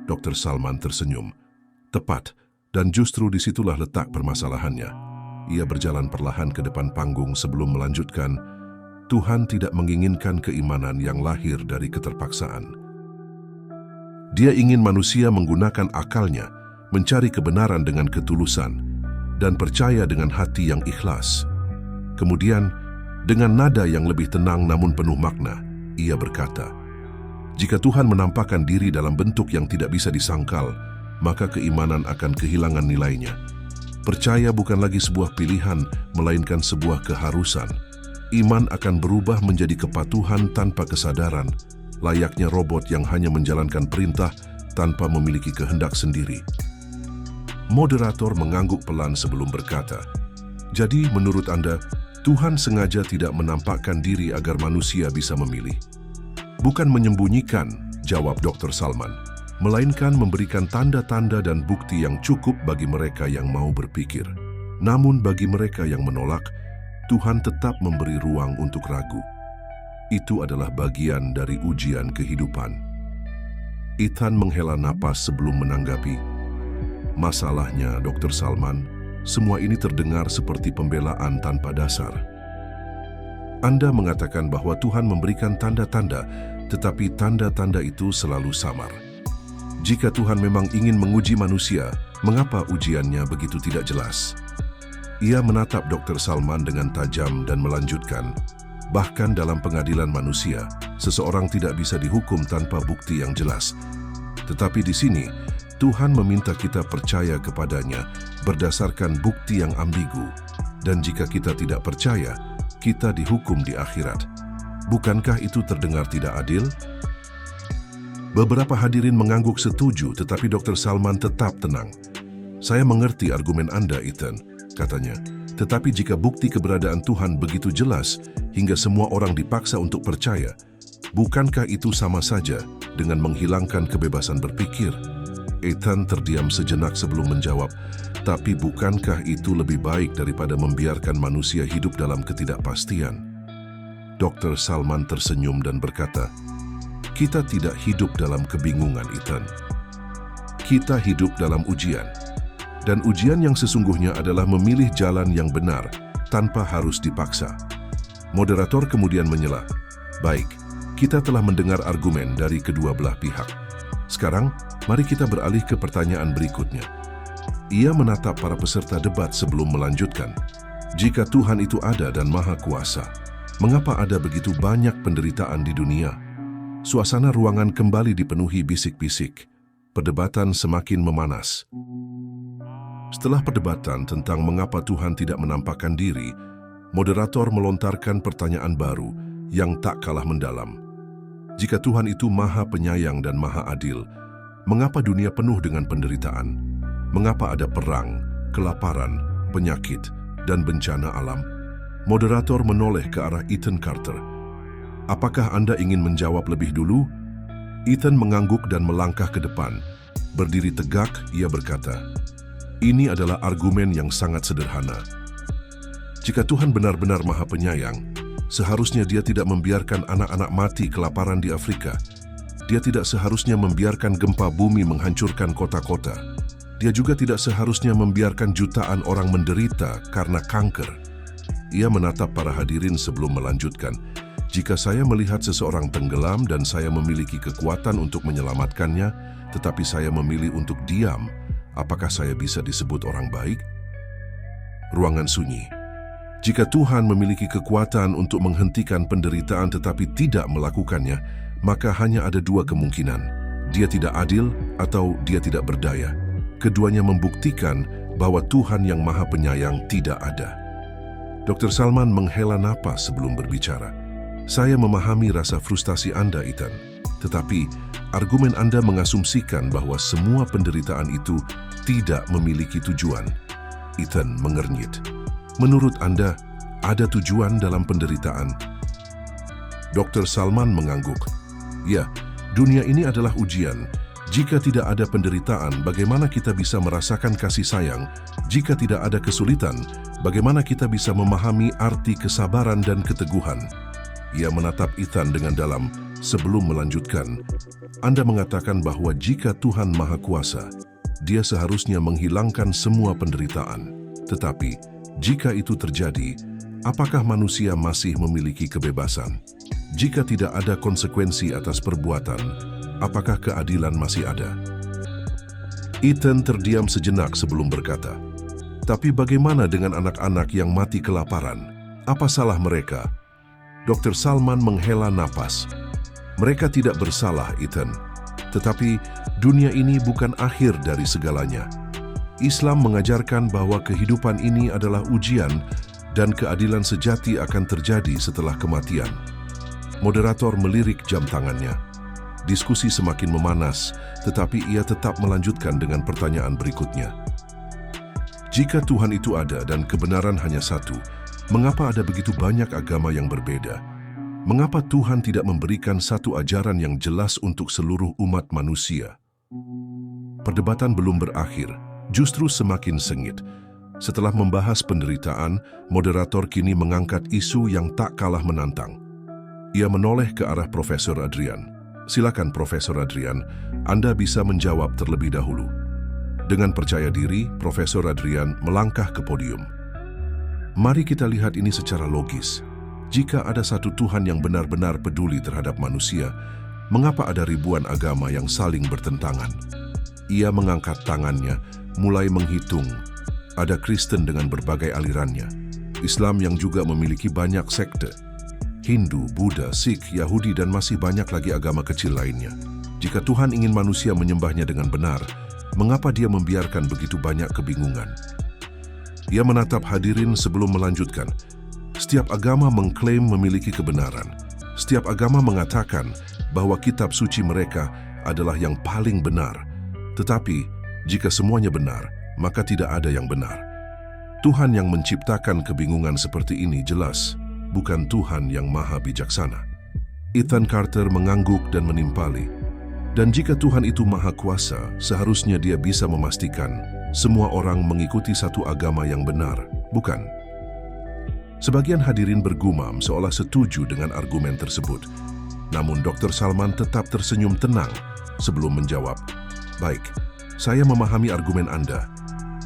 Dr. Salman tersenyum. Tepat, dan justru disitulah letak permasalahannya. Ia berjalan perlahan ke depan panggung sebelum melanjutkan, Tuhan tidak menginginkan keimanan yang lahir dari keterpaksaan. Dia ingin manusia menggunakan akalnya, mencari kebenaran dengan ketulusan, dan percaya dengan hati yang ikhlas. Kemudian, dengan nada yang lebih tenang namun penuh makna, ia berkata, "Jika Tuhan menampakkan diri dalam bentuk yang tidak bisa disangkal, maka keimanan akan kehilangan nilainya. Percaya bukan lagi sebuah pilihan, melainkan sebuah keharusan. Iman akan berubah menjadi kepatuhan tanpa kesadaran, layaknya robot yang hanya menjalankan perintah tanpa memiliki kehendak sendiri." Moderator mengangguk pelan sebelum berkata, "Jadi menurut Anda, Tuhan sengaja tidak menampakkan diri agar manusia bisa memilih?" "Bukan menyembunyikan," jawab Dr. Salman, "melainkan memberikan tanda-tanda dan bukti yang cukup bagi mereka yang mau berpikir. Namun bagi mereka yang menolak, Tuhan tetap memberi ruang untuk ragu. Itu adalah bagian dari ujian kehidupan." Ethan menghela napas sebelum menanggapi, "Masalahnya, Dr. Salman, semua ini terdengar seperti pembelaan tanpa dasar. Anda mengatakan bahwa Tuhan memberikan tanda-tanda, tetapi tanda-tanda itu selalu samar. Jika Tuhan memang ingin menguji manusia, mengapa ujiannya begitu tidak jelas?" Ia menatap Dr. Salman dengan tajam dan melanjutkan, "Bahkan dalam pengadilan manusia, seseorang tidak bisa dihukum tanpa bukti yang jelas. Tetapi di sini, Tuhan meminta kita percaya kepadanya berdasarkan bukti yang ambigu, dan jika kita tidak percaya, kita dihukum di akhirat. Bukankah itu terdengar tidak adil?" Beberapa hadirin mengangguk setuju, tetapi Dr. Salman tetap tenang. "Saya mengerti argumen Anda, Ethan," katanya. "Tetapi jika bukti keberadaan Tuhan begitu jelas hingga semua orang dipaksa untuk percaya, bukankah itu sama saja dengan menghilangkan kebebasan berpikir?" Ethan terdiam sejenak sebelum menjawab, "Tapi bukankah itu lebih baik daripada membiarkan manusia hidup dalam ketidakpastian?" Dr. Salman tersenyum dan berkata, "Kita tidak hidup dalam kebingungan, Ethan. Kita hidup dalam ujian. Dan ujian yang sesungguhnya adalah memilih jalan yang benar tanpa harus dipaksa." Moderator kemudian menyela, "Baik, kita telah mendengar argumen dari kedua belah pihak. Sekarang, mari kita beralih ke pertanyaan berikutnya." Ia menatap para peserta debat sebelum melanjutkan, "Jika Tuhan itu ada dan Maha Kuasa, mengapa ada begitu banyak penderitaan di dunia?" Suasana ruangan kembali dipenuhi bisik-bisik. Perdebatan semakin memanas. Setelah perdebatan tentang mengapa Tuhan tidak menampakkan diri, moderator melontarkan pertanyaan baru yang tak kalah mendalam. Jika Tuhan itu Maha Penyayang dan Maha Adil, mengapa dunia penuh dengan penderitaan? Mengapa ada perang, kelaparan, penyakit, dan bencana alam? Moderator menoleh ke arah Ethan Carter. "Apakah Anda ingin menjawab lebih dulu?" Ethan mengangguk dan melangkah ke depan. Berdiri tegak, ia berkata, "Ini adalah argumen yang sangat sederhana. Jika Tuhan benar-benar Maha Penyayang, seharusnya Dia tidak membiarkan anak-anak mati kelaparan di Afrika. Dia tidak seharusnya membiarkan gempa bumi menghancurkan kota-kota. Dia juga tidak seharusnya membiarkan jutaan orang menderita karena kanker." Ia menatap para hadirin sebelum melanjutkan, "Jika saya melihat seseorang tenggelam dan saya memiliki kekuatan untuk menyelamatkannya, tetapi saya memilih untuk diam, apakah saya bisa disebut orang baik?" Ruangan sunyi. Jika Tuhan memiliki kekuatan untuk menghentikan penderitaan tetapi tidak melakukannya, maka hanya ada dua kemungkinan. Dia tidak adil atau dia tidak berdaya. Keduanya membuktikan bahwa Tuhan yang Maha Penyayang tidak ada. Dr. Salman menghela napas sebelum berbicara. "Saya memahami rasa frustasi Anda, Ethan. Tetapi, argumen Anda mengasumsikan bahwa semua penderitaan itu tidak memiliki tujuan." Ethan mengernyit. "Menurut Anda, ada tujuan dalam penderitaan?" Dr. Salman mengangguk. "Ya, dunia ini adalah ujian. Jika tidak ada penderitaan, bagaimana kita bisa merasakan kasih sayang? Jika tidak ada kesulitan, bagaimana kita bisa memahami arti kesabaran dan keteguhan?" Ia menatap Ethan dengan dalam sebelum melanjutkan, "Anda mengatakan bahwa jika Tuhan Maha Kuasa, Dia seharusnya menghilangkan semua penderitaan. Tetapi, jika itu terjadi, apakah manusia masih memiliki kebebasan? Jika tidak ada konsekuensi atas perbuatan, apakah keadilan masih ada?" Ethan terdiam sejenak sebelum berkata, "Tapi bagaimana dengan anak-anak yang mati kelaparan? Apa salah mereka?" Dr. Salman menghela napas. "Mereka tidak bersalah, Ethan. Tetapi dunia ini bukan akhir dari segalanya. Islam mengajarkan bahwa kehidupan ini adalah ujian dan keadilan sejati akan terjadi setelah kematian." Moderator melirik jam tangannya. Diskusi semakin memanas, tetapi ia tetap melanjutkan dengan pertanyaan berikutnya. Jika Tuhan itu ada dan kebenaran hanya satu, mengapa ada begitu banyak agama yang berbeda? Mengapa Tuhan tidak memberikan satu ajaran yang jelas untuk seluruh umat manusia? Perdebatan belum berakhir, justru semakin sengit. Setelah membahas penderitaan, moderator kini mengangkat isu yang tak kalah menantang. Ia menoleh ke arah Profesor Adrian. "Silakan, Profesor Adrian, Anda bisa menjawab terlebih dahulu." Dengan percaya diri, Profesor Adrian melangkah ke podium. "Mari kita lihat ini secara logis. Jika ada satu Tuhan yang benar-benar peduli terhadap manusia, mengapa ada ribuan agama yang saling bertentangan?" Ia mengangkat tangannya, mulai menghitung. Ada Kristen dengan berbagai alirannya, Islam yang juga memiliki banyak sekte, Hindu, Buddha, Sikh, Yahudi, dan masih banyak lagi agama kecil lainnya. Jika Tuhan ingin manusia menyembahnya dengan benar, mengapa dia membiarkan begitu banyak kebingungan? Ia menatap hadirin sebelum melanjutkan. Setiap agama mengklaim memiliki kebenaran. Setiap agama mengatakan bahwa kitab suci mereka adalah yang paling benar. Tetapi, jika semuanya benar, maka tidak ada yang benar. Tuhan yang menciptakan kebingungan seperti ini jelas bukan Tuhan yang maha bijaksana. Ethan Carter mengangguk dan menimpali. Dan jika Tuhan itu maha kuasa, seharusnya dia bisa memastikan semua orang mengikuti satu agama yang benar, bukan? Sebagian hadirin bergumam seolah setuju dengan argumen tersebut. Namun Dr. Salman tetap tersenyum tenang sebelum menjawab, "Baik, saya memahami argumen Anda.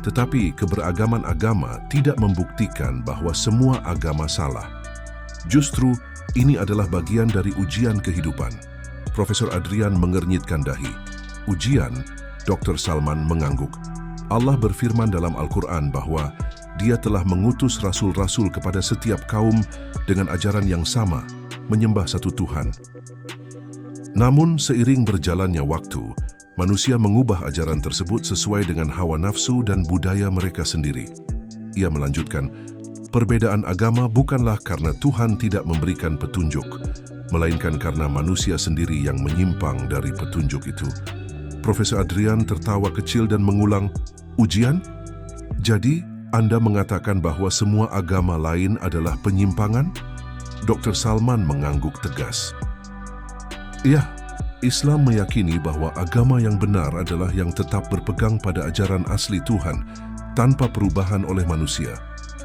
Tetapi keberagaman agama tidak membuktikan bahwa semua agama salah. Justru ini adalah bagian dari ujian kehidupan." Profesor Adrian mengernyitkan dahi. "Ujian?" Dr. Salman mengangguk. "Allah berfirman dalam Al-Quran bahwa Dia telah mengutus rasul-rasul kepada setiap kaum dengan ajaran yang sama, menyembah satu Tuhan. Namun seiring berjalannya waktu, manusia mengubah ajaran tersebut sesuai dengan hawa nafsu dan budaya mereka sendiri." Ia melanjutkan, "Perbedaan agama bukanlah karena Tuhan tidak memberikan petunjuk, melainkan karena manusia sendiri yang menyimpang dari petunjuk itu." Profesor Adrian tertawa kecil dan mengulang, "Ujian? Jadi, Anda mengatakan bahwa semua agama lain adalah penyimpangan?" Dr. Salman mengangguk tegas. "Ya, Islam meyakini bahwa agama yang benar adalah yang tetap berpegang pada ajaran asli Tuhan tanpa perubahan oleh manusia.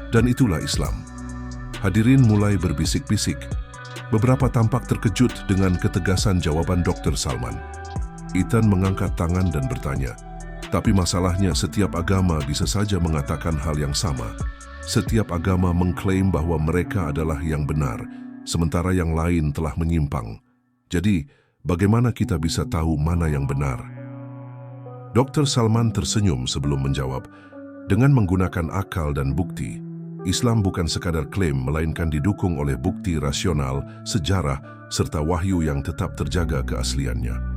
Dan itulah Islam." Hadirin mulai berbisik-bisik. Beberapa tampak terkejut dengan ketegasan jawaban Dr. Salman. Ethan mengangkat tangan dan bertanya, "Tapi masalahnya setiap agama bisa saja mengatakan hal yang sama. Setiap agama mengklaim bahwa mereka adalah yang benar, sementara yang lain telah menyimpang. Jadi, bagaimana kita bisa tahu mana yang benar?" Dr. Salman tersenyum sebelum menjawab, "Dengan menggunakan akal dan bukti, Islam bukan sekadar klaim melainkan didukung oleh bukti rasional, sejarah, serta wahyu yang tetap terjaga keasliannya."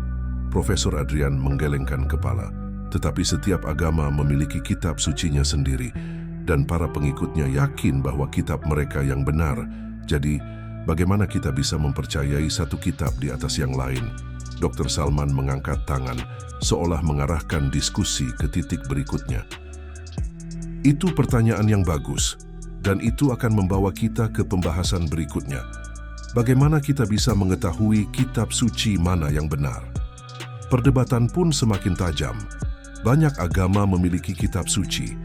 Profesor Adrian menggelengkan kepala. "Tetapi setiap agama memiliki kitab sucinya sendiri, dan para pengikutnya yakin bahwa kitab mereka yang benar. Jadi, bagaimana kita bisa mempercayai satu kitab di atas yang lain?" Dr. Salman mengangkat tangan, seolah mengarahkan diskusi ke titik berikutnya. "Itu pertanyaan yang bagus, dan itu akan membawa kita ke pembahasan berikutnya. Bagaimana kita bisa mengetahui kitab suci mana yang benar?" Perdebatan pun semakin tajam. Banyak agama memiliki kitab suci.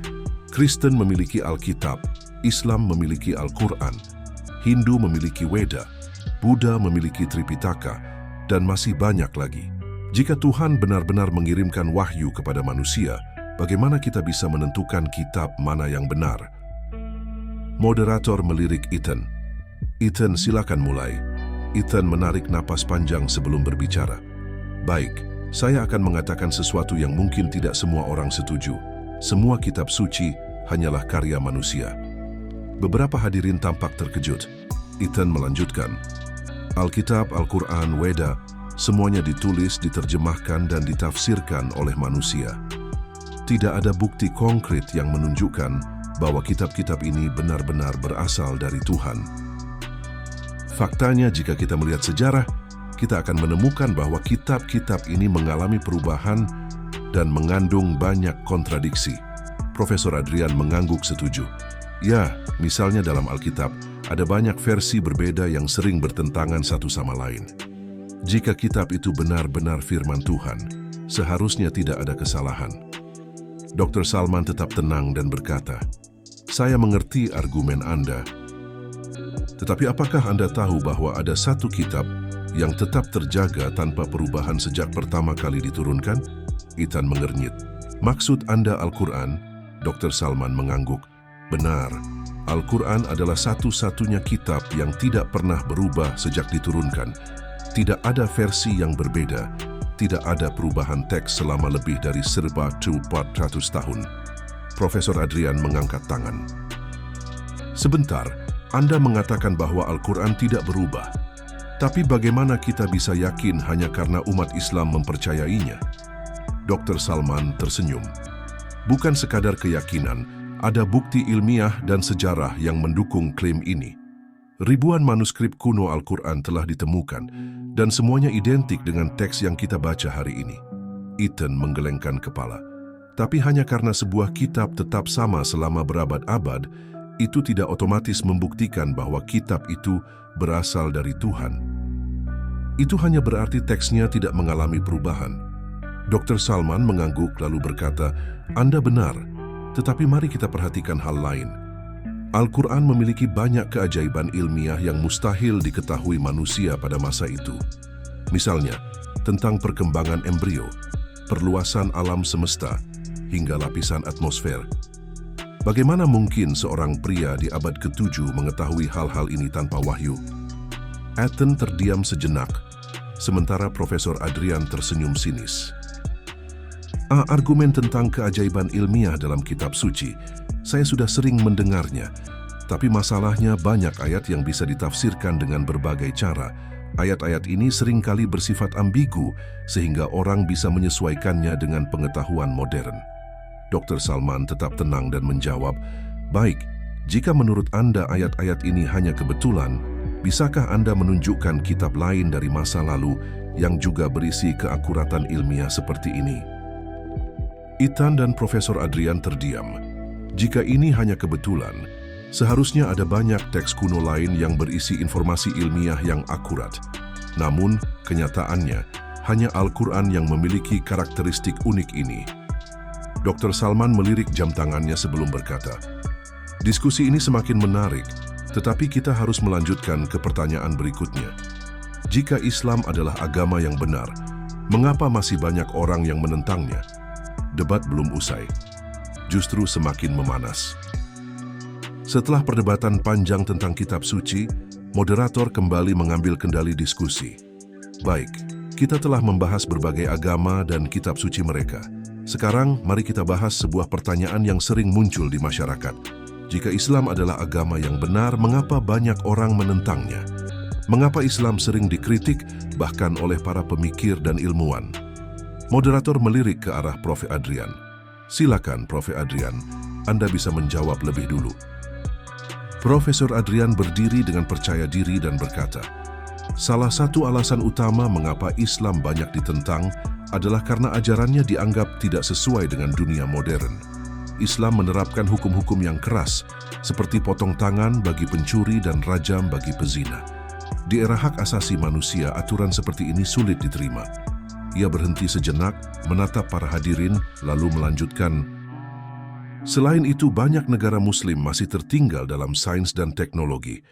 Kristen memiliki Alkitab, Islam memiliki Al-Quran, Hindu memiliki Weda, Buddha memiliki Tripitaka, dan masih banyak lagi. Jika Tuhan benar-benar mengirimkan wahyu kepada manusia, bagaimana kita bisa menentukan kitab mana yang benar? Moderator melirik Ethan. "Ethan, silakan mulai." Ethan menarik napas panjang sebelum berbicara. "Baik, Saya akan mengatakan sesuatu yang mungkin tidak semua orang setuju. Semua kitab suci hanyalah karya manusia. Beberapa hadirin tampak terkejut. Ethan melanjutkan, Alkitab, Al-Quran, Weda, semuanya ditulis, diterjemahkan, dan ditafsirkan oleh manusia. Tidak ada bukti konkret yang menunjukkan bahwa kitab-kitab ini benar-benar berasal dari Tuhan. Faktanya, jika kita melihat sejarah, kita akan menemukan bahwa kitab-kitab ini mengalami perubahan dan mengandung banyak kontradiksi. Profesor Adrian mengangguk setuju. Ya, misalnya dalam Alkitab, ada banyak versi berbeda yang sering bertentangan satu sama lain. Jika kitab itu benar-benar firman Tuhan, seharusnya tidak ada kesalahan. Dr. Salman tetap tenang dan berkata, "Saya mengerti argumen Anda. Tetapi apakah Anda tahu bahwa ada satu kitab yang tetap terjaga tanpa perubahan sejak pertama kali diturunkan?" Ethan mengernyit. "Maksud Anda Al-Quran?" Dr. Salman mengangguk. "Benar. Al-Quran adalah satu-satunya kitab yang tidak pernah berubah sejak diturunkan. Tidak ada versi yang berbeda. Tidak ada perubahan teks selama lebih dari 1400 tahun. Profesor Adrian mengangkat tangan. "Sebentar, Anda mengatakan bahwa Al-Quran tidak berubah. Tapi bagaimana kita bisa yakin hanya karena umat Islam mempercayainya?" Dr. Salman tersenyum. "Bukan sekadar keyakinan, ada bukti ilmiah dan sejarah yang mendukung klaim ini. Ribuan manuskrip kuno Al-Quran telah ditemukan, dan semuanya identik dengan teks yang kita baca hari ini." Ethan menggelengkan kepala. "Tapi hanya karena sebuah kitab tetap sama selama berabad-abad, itu tidak otomatis membuktikan bahwa kitab itu berasal dari Tuhan. Itu hanya berarti teksnya tidak mengalami perubahan." Dr. Salman mengangguk lalu berkata, "Anda benar. Tetapi mari kita perhatikan hal lain. Al-Quran memiliki banyak keajaiban ilmiah yang mustahil diketahui manusia pada masa itu. Misalnya, tentang perkembangan embrio, perluasan alam semesta, hingga lapisan atmosfer. Bagaimana mungkin seorang pria di abad ke-7 mengetahui hal-hal ini tanpa wahyu?" Ethan terdiam sejenak, sementara Profesor Adrian tersenyum sinis. Argumen tentang keajaiban ilmiah dalam kitab suci, saya sudah sering mendengarnya, tapi masalahnya banyak ayat yang bisa ditafsirkan dengan berbagai cara. Ayat-ayat ini seringkali bersifat ambigu, sehingga orang bisa menyesuaikannya dengan pengetahuan modern." Dr. Salman tetap tenang dan menjawab, "Baik, jika menurut Anda ayat-ayat ini hanya kebetulan, bisakah Anda menunjukkan kitab lain dari masa lalu yang juga berisi keakuratan ilmiah seperti ini?" Ethan dan Profesor Adrian terdiam. Jika ini hanya kebetulan, seharusnya ada banyak teks kuno lain yang berisi informasi ilmiah yang akurat. Namun, kenyataannya, hanya Al-Quran yang memiliki karakteristik unik ini. Dr. Salman melirik jam tangannya sebelum berkata, "Diskusi ini semakin menarik, tetapi kita harus melanjutkan ke pertanyaan berikutnya. Jika Islam adalah agama yang benar, mengapa masih banyak orang yang menentangnya?" Debat belum usai, justru semakin memanas. Setelah perdebatan panjang tentang kitab suci, moderator kembali mengambil kendali diskusi. "Baik, kita telah membahas berbagai agama dan kitab suci mereka. Sekarang, mari kita bahas sebuah pertanyaan yang sering muncul di masyarakat. Jika Islam adalah agama yang benar, mengapa banyak orang menentangnya? Mengapa Islam sering dikritik, bahkan oleh para pemikir dan ilmuwan?" Moderator melirik ke arah Prof. Adrian. "Silakan, Prof. Adrian, Anda bisa menjawab lebih dulu." Profesor Adrian berdiri dengan percaya diri dan berkata, "Salah satu alasan utama mengapa Islam banyak ditentang adalah karena ajarannya dianggap tidak sesuai dengan dunia modern. Islam menerapkan hukum-hukum yang keras, seperti potong tangan bagi pencuri dan rajam bagi pezina. Di era hak asasi manusia, aturan seperti ini sulit diterima." Ia berhenti sejenak, menatap para hadirin, lalu melanjutkan, "Selain itu, banyak negara Muslim masih tertinggal dalam sains dan teknologi.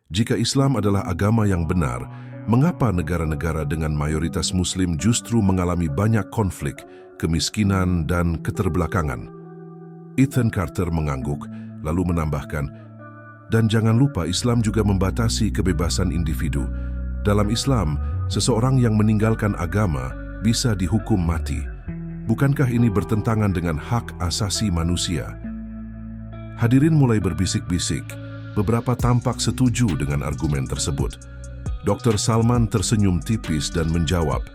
Jika Islam adalah agama yang benar, mengapa negara-negara dengan mayoritas Muslim justru mengalami banyak konflik, kemiskinan, dan keterbelakangan?" Ethan Carter mengangguk, lalu menambahkan, "Dan jangan lupa Islam juga membatasi kebebasan individu. Dalam Islam, seseorang yang meninggalkan agama bisa dihukum mati. Bukankah ini bertentangan dengan hak asasi manusia? Hadirin mulai berbisik-bisik. Beberapa tampak setuju dengan argumen tersebut. Dr. Salman tersenyum tipis dan menjawab,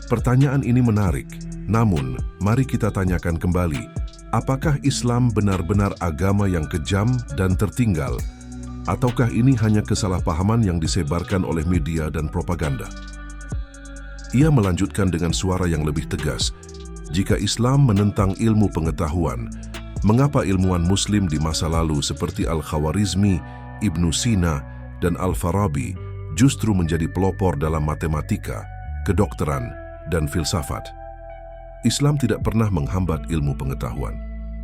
"Pertanyaan ini menarik. Namun, mari kita tanyakan kembali, apakah Islam benar-benar agama yang kejam dan tertinggal? Ataukah ini hanya kesalahpahaman yang disebarkan oleh media dan propaganda?" Ia melanjutkan dengan suara yang lebih tegas, "Jika Islam menentang ilmu pengetahuan, mengapa ilmuwan Muslim di masa lalu seperti Al-Khawarizmi, Ibnu Sina, dan Al-Farabi justru menjadi pelopor dalam matematika, kedokteran, dan filsafat? Islam tidak pernah menghambat ilmu pengetahuan.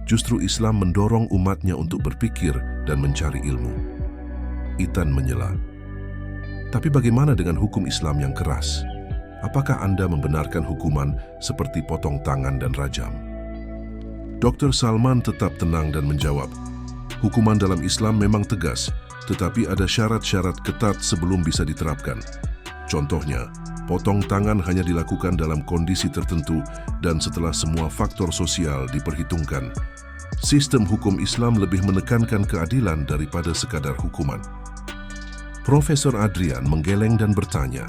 Justru Islam mendorong umatnya untuk berpikir dan mencari ilmu." Ethan menyela, "Tapi bagaimana dengan hukum Islam yang keras? Apakah Anda membenarkan hukuman seperti potong tangan dan rajam?" Dr. Salman tetap tenang dan menjawab, "Hukuman dalam Islam memang tegas, tetapi ada syarat-syarat ketat sebelum bisa diterapkan. Contohnya, potong tangan hanya dilakukan dalam kondisi tertentu dan setelah semua faktor sosial diperhitungkan. Sistem hukum Islam lebih menekankan keadilan daripada sekadar hukuman." Profesor Adrian menggeleng dan bertanya,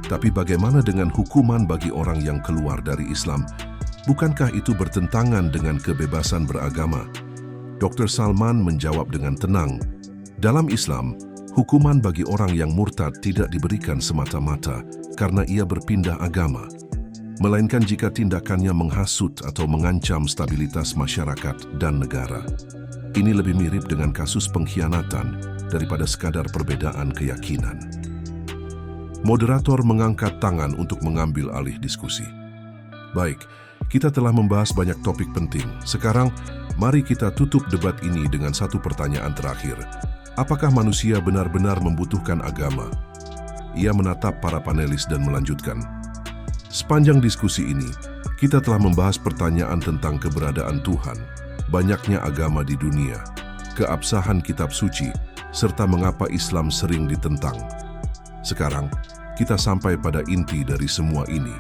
"Tapi bagaimana dengan hukuman bagi orang yang keluar dari Islam? Bukankah itu bertentangan dengan kebebasan beragama?" Dr. Salman menjawab dengan tenang, "Dalam Islam, hukuman bagi orang yang murtad tidak diberikan semata-mata karena ia berpindah agama, melainkan jika tindakannya menghasut atau mengancam stabilitas masyarakat dan negara. Ini lebih mirip dengan kasus pengkhianatan daripada sekadar perbedaan keyakinan." Moderator mengangkat tangan untuk mengambil alih diskusi. "Baik, kita telah membahas banyak topik penting. Sekarang, mari kita tutup debat ini dengan satu pertanyaan terakhir. Apakah manusia benar-benar membutuhkan agama?" Ia menatap para panelis dan melanjutkan, "Sepanjang diskusi ini, kita telah membahas pertanyaan tentang keberadaan Tuhan, banyaknya agama di dunia, keabsahan kitab suci, serta mengapa Islam sering ditentang. Sekarang, kita sampai pada inti dari semua ini.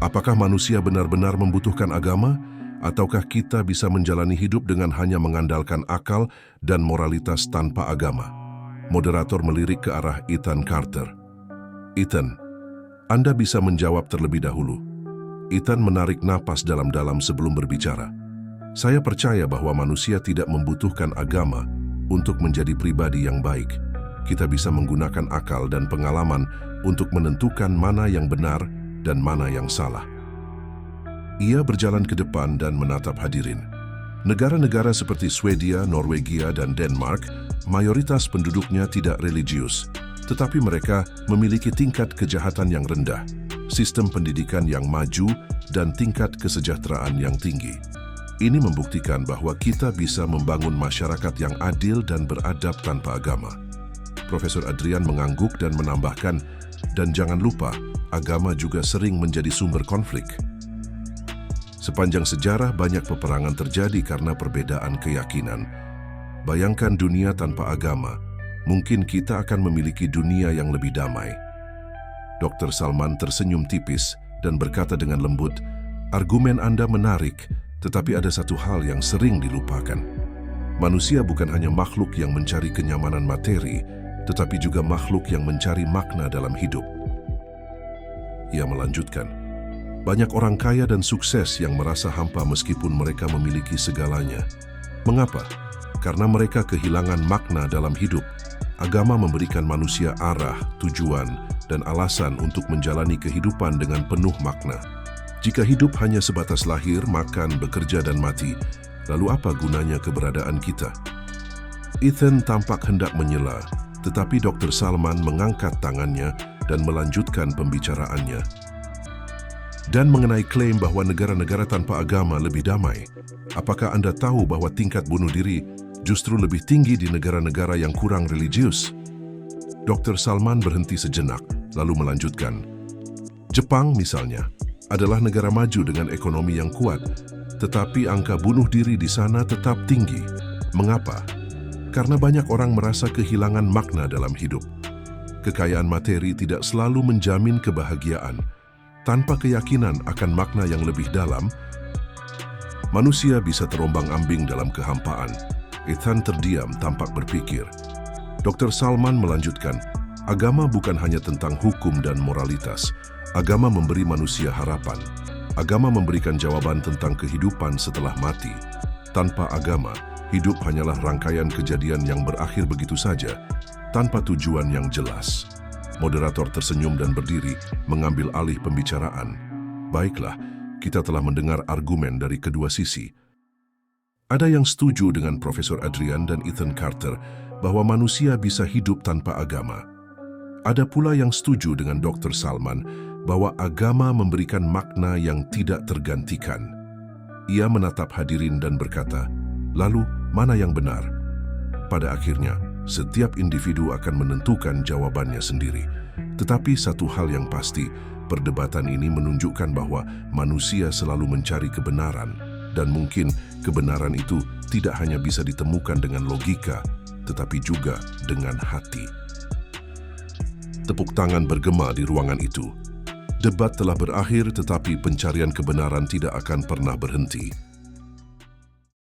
Apakah manusia benar-benar membutuhkan agama? Ataukah kita bisa menjalani hidup dengan hanya mengandalkan akal dan moralitas tanpa agama?" Moderator melirik ke arah Ethan Carter. "Ethan, Anda bisa menjawab terlebih dahulu." Ethan menarik napas dalam-dalam sebelum berbicara. "Saya percaya bahwa manusia tidak membutuhkan agama untuk menjadi pribadi yang baik. Kita bisa menggunakan akal dan pengalaman untuk menentukan mana yang benar dan mana yang salah." Ia berjalan ke depan dan menatap hadirin. Negara-negara seperti Swedia, Norwegia, dan Denmark, mayoritas penduduknya tidak religius, tetapi mereka memiliki tingkat kejahatan yang rendah, sistem pendidikan yang maju, dan tingkat kesejahteraan yang tinggi. Ini membuktikan bahwa kita bisa membangun masyarakat yang adil dan beradab tanpa agama. Profesor Adrian mengangguk dan menambahkan, "Dan jangan lupa, agama juga sering menjadi sumber konflik. Sepanjang sejarah banyak peperangan terjadi karena perbedaan keyakinan. Bayangkan dunia tanpa agama, mungkin kita akan memiliki dunia yang lebih damai." Dr. Salman tersenyum tipis dan berkata dengan lembut, "Argumen Anda menarik, tetapi ada satu hal yang sering dilupakan. Manusia bukan hanya makhluk yang mencari kenyamanan materi, tetapi juga makhluk yang mencari makna dalam hidup." Ia melanjutkan, "Banyak orang kaya dan sukses yang merasa hampa meskipun mereka memiliki segalanya. Mengapa? Karena mereka kehilangan makna dalam hidup. Agama memberikan manusia arah, tujuan, dan alasan untuk menjalani kehidupan dengan penuh makna. Jika hidup hanya sebatas lahir, makan, bekerja, dan mati, lalu apa gunanya keberadaan kita?" Ethan tampak hendak menyela, tetapi Dr. Salman mengangkat tangannya dan melanjutkan pembicaraannya. "Dan mengenai klaim bahwa negara-negara tanpa agama lebih damai, apakah Anda tahu bahwa tingkat bunuh diri justru lebih tinggi di negara-negara yang kurang religius?" Dr. Salman berhenti sejenak, lalu melanjutkan, "Jepang misalnya adalah negara maju dengan ekonomi yang kuat, tetapi angka bunuh diri di sana tetap tinggi. Mengapa? Karena banyak orang merasa kehilangan makna dalam hidup. Kekayaan materi tidak selalu menjamin kebahagiaan. tanpa keyakinan akan makna yang lebih dalam, manusia bisa terombang-ambing dalam kehampaan. Ethan terdiam tampak berpikir. Dr. Salman melanjutkan, agama bukan hanya tentang hukum dan moralitas. Agama memberi manusia harapan. Agama memberikan jawaban tentang kehidupan setelah mati. Tanpa agama, hidup hanyalah rangkaian kejadian yang berakhir begitu saja, tanpa tujuan yang jelas. Moderator tersenyum dan berdiri, mengambil alih pembicaraan. Baiklah, kita telah mendengar argumen dari kedua sisi. Ada yang setuju dengan Profesor Adrian dan Ethan Carter bahwa manusia bisa hidup tanpa agama. Ada pula yang setuju dengan Dr. Salman bahwa agama memberikan makna yang tidak tergantikan. Ia menatap hadirin dan berkata, lalu mana yang benar? Pada akhirnya, setiap individu akan menentukan jawabannya sendiri. Tetapi satu hal yang pasti, perdebatan ini menunjukkan bahwa manusia selalu mencari kebenaran, dan mungkin kebenaran itu tidak hanya bisa ditemukan dengan logika, tetapi juga dengan hati. Tepuk tangan bergema di ruangan itu. Debat telah berakhir, tetapi pencarian kebenaran tidak akan pernah berhenti.